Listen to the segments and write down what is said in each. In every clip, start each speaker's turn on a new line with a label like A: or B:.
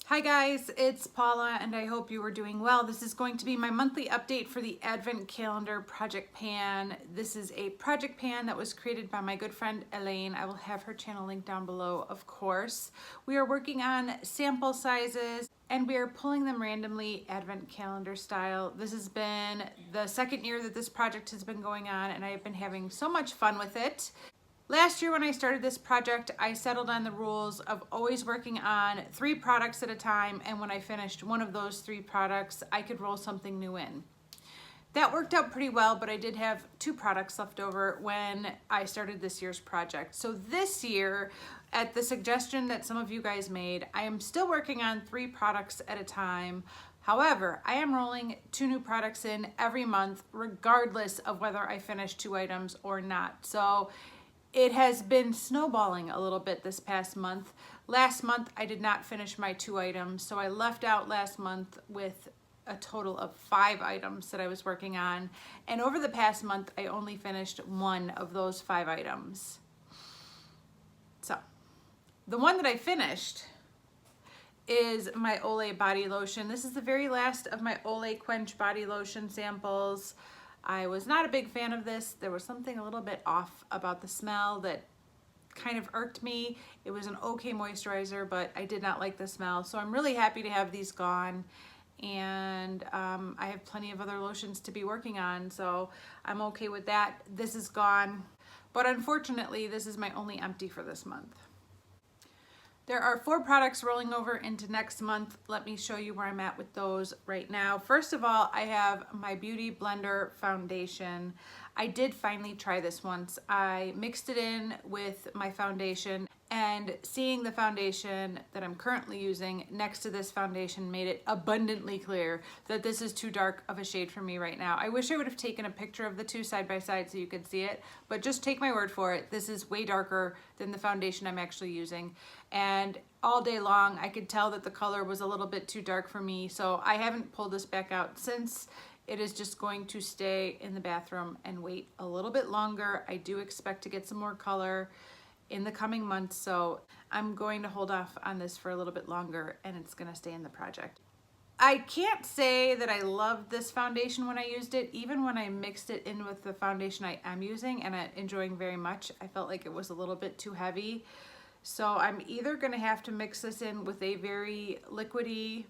A: Hi guys, it's Paula and I hope you are doing well. This is going to be my monthly update for the Advent Calendar Project Pan. This is a project pan that was created by my good friend Hèléne. I will have her channel linked down below, of course. We are working on sample sizes and we are pulling them randomly Advent Calendar style. This has been the second year that this project has been going on and I have been having so much fun with it. Last year when I started this project, I settled on the rules of always working on 3 products at a time, and when I finished one of those 3 products, I could roll something new in. That worked out pretty well, but I did have 2 products left over when I started this year's project. So this year, at the suggestion that some of you guys made, I am still working on 3 products at a time. However, I am rolling 2 new products in every month, regardless of whether I finish 2 items or not. So it has been snowballing a little bit this past month. Last month, I did not finish my 2 items, so I left out last month with a total of 5 items that I was working on. And over the past month, I only finished 1 of those 5 items. So, the one that I finished is my Olay body lotion. This is the very last of my Olay Quench body lotion samples. I was not a big fan of this. There was something a little bit off about the smell that kind of irked me. It was an okay moisturizer, but I did not like the smell. So I'm really happy to have these gone. And I have plenty of other lotions to be working on, so I'm okay with that. This is gone. But unfortunately, this is my only empty for this month. There are 4 products rolling over into next month. Let me show you where I'm at with those right now. First of all, I have my Beauty Blender foundation. I did finally try this once. I mixed it in with my foundation, and seeing the foundation that I'm currently using next to this foundation made it abundantly clear that this is too dark of a shade for me right now. I wish I would have taken a picture of the 2 side by side so you could see it, but just take my word for it. This is way darker than the foundation I'm actually using. And all day long, I could tell that the color was a little bit too dark for me, so I haven't pulled this back out since. It is just going to stay in the bathroom and wait a little bit longer. I do expect to get some more color in the coming months, so I'm going to hold off on this for a little bit longer, and it's gonna stay in the project. I can't say that I loved this foundation when I used it. Even when I mixed it in with the foundation I am using and I'm enjoying very much, I felt like it was a little bit too heavy. So I'm either gonna have to mix this in with a very liquidy,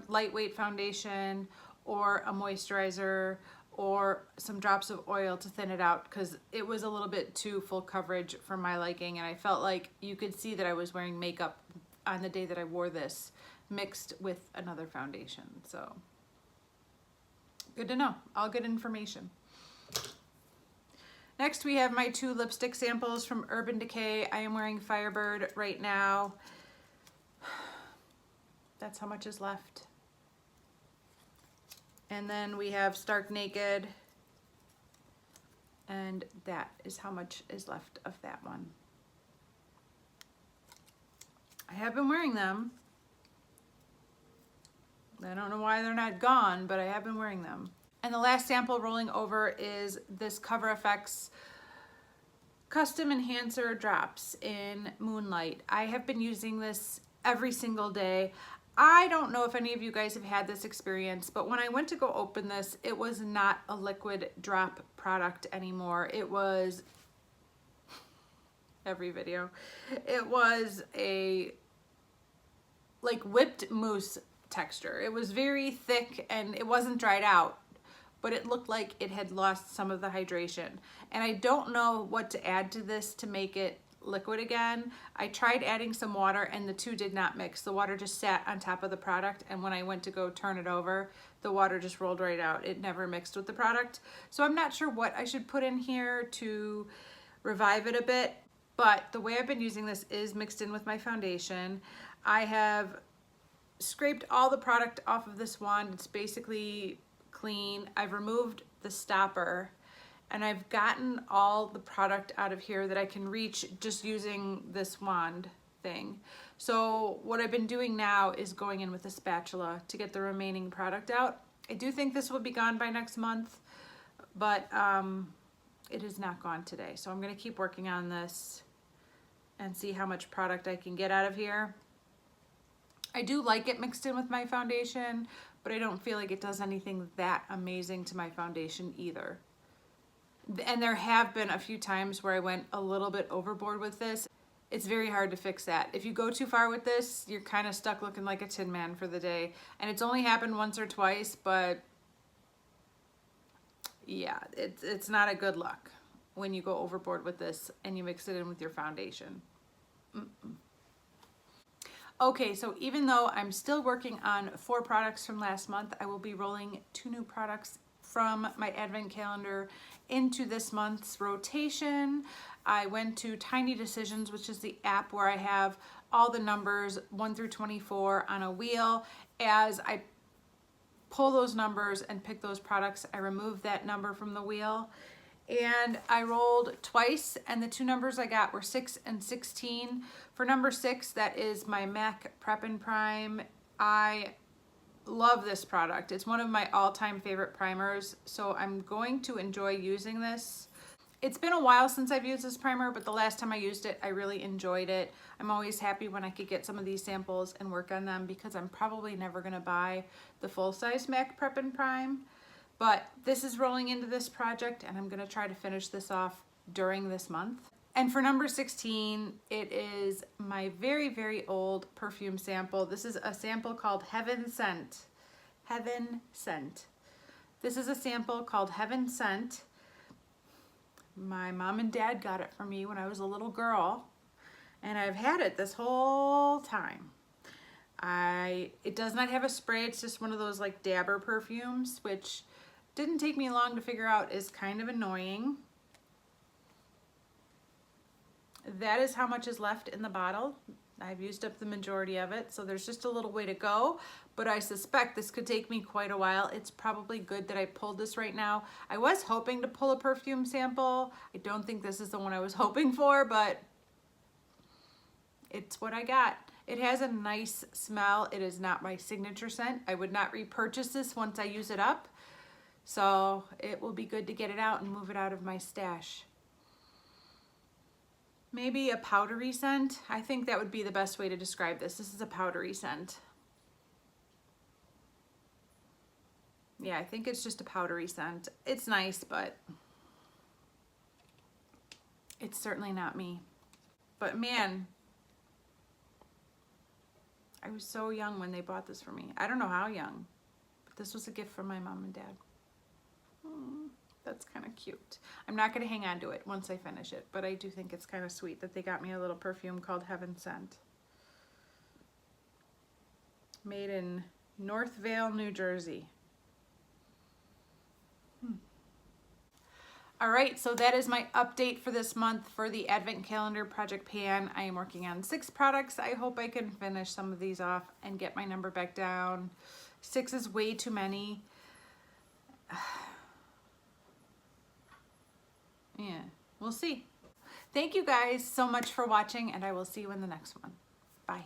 A: lightweight foundation, or a moisturizer, or some drops of oil to thin it out, because it was a little bit too full coverage for my liking, and I felt like you could see that I was wearing makeup on the day that I wore this mixed with another foundation. So good to know, all good information. Next we have my 2 lipstick samples from Urban Decay. I am wearing Firebird right now. That's how much is left. And then we have Stark Naked, and that is how much is left of that one. I have been wearing them. I don't know why they're not gone, but I have been wearing them. And the last sample rolling over is this Cover FX Custom Enhancer Drops in Moonlight. I have been using this every single day. I don't know if any of you guys have had this experience, but when I went to go open this, it was not a liquid drop product anymore. It was, every video, it was a like whipped mousse texture. It was very thick and it wasn't dried out, but it looked like it had lost some of the hydration. And I don't know what to add to this to make it liquid again. I tried adding some water and the 2 did not mix. The water just sat on top of the product, and when I went to go turn it over, the water just rolled right out. It never mixed with the product. So I'm not sure what I should put in here to revive it a bit, but the way I've been using this is mixed in with my foundation. I have scraped all the product off of this wand. It's basically clean. I've removed the stopper, and I've gotten all the product out of here that I can reach just using this wand thing. So what I've been doing now is going in with a spatula to get the remaining product out. I do think this will be gone by next month, but it is not gone today. So I'm gonna keep working on this and see how much product I can get out of here. I do like it mixed in with my foundation, but I don't feel like it does anything that amazing to my foundation either. And there have been a few times where I went a little bit overboard with this. It's very hard to fix that. If you go too far with this, you're kind of stuck looking like a tin man for the day. And it's only happened once or twice, but yeah, it's not a good look when you go overboard with this and you mix it in with your foundation. Okay, so even though I'm still working on 4 products from last month, I will be rolling 2 new products from my advent calendar into this month's rotation. I went to Tiny Decisions, which is the app where I have all the numbers 1 through 24 on a wheel. As I pull those numbers and pick those products, I remove that number from the wheel. And I rolled twice, and the 2 numbers I got were 6 and 16. For number 6, that is my MAC Prep and Prime. I love this product. It's one of my all-time favorite primers, so I'm going to enjoy using this. It's been a while since I've used this primer, but the last time I used it, I really enjoyed it. I'm always happy when I could get some of these samples and work on them because I'm probably never gonna buy the full-size MAC Prep and Prime. But this is rolling into this project, and I'm gonna try to finish this off during this month. And for number 16, it is my very, very old perfume sample. This is a sample called Heaven Scent. Heaven Scent. This is a sample called Heaven Scent. My mom and dad got it for me when I was a little girl, and I've had it this whole time. It does not have a spray, it's just one of those like dabber perfumes, which didn't take me long to figure out is kind of annoying. That is how much is left in the bottle. I've used up the majority of it, so there's just a little way to go, but I suspect this could take me quite a while. It's probably good that I pulled this right now. I was hoping to pull a perfume sample. I don't think this is the one I was hoping for, but it's what I got. It has a nice smell. It is not my signature scent. I would not repurchase this once I use it up, so it will be good to get it out and move it out of my stash. Maybe a powdery scent. I think that would be the best way to describe this. This is a powdery scent. Yeah, I think it's just a powdery scent. It's nice, but it's certainly not me. But man, I was so young when they bought this for me. I don't know how young, but this was a gift from my mom and dad. That's kind of cute. I'm not going to hang on to it once I finish it, but I do think it's kind of sweet that they got me a little perfume called Heaven Scent. Made in Northvale, New Jersey. All right, so that is my update for this month for the Advent Calendar Project Pan. I am working on 6 products. I hope I can finish some of these off and get my number back down. 6 is way too many. Yeah, we'll see. Thank you guys so much for watching, and I will see you in the next one. Bye.